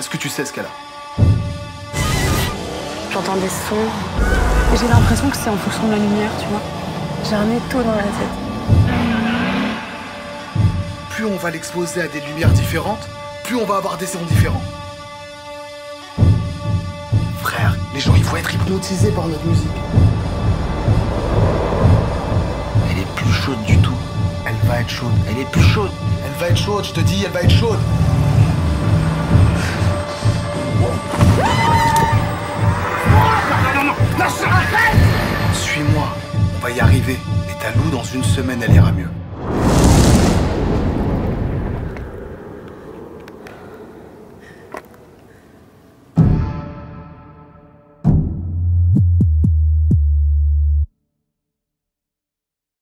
Est-ce que tu sais ce qu'elle a? J'entends des sons. Et j'ai l'impression que c'est en fonction de la lumière, tu vois. J'ai un étau dans la tête. Plus on va l'exposer à des lumières différentes, plus on va avoir des sons différents. Frère, les gens, il faut être hypnotisés par notre musique. Elle est plus chaude du tout. Elle va être chaude. Elle est plus chaude. Elle va être chaude, je te dis, elle va être chaude. Non, arrête! Suis-moi, on va y arriver. Et ta Lou, dans une semaine, elle ira mieux.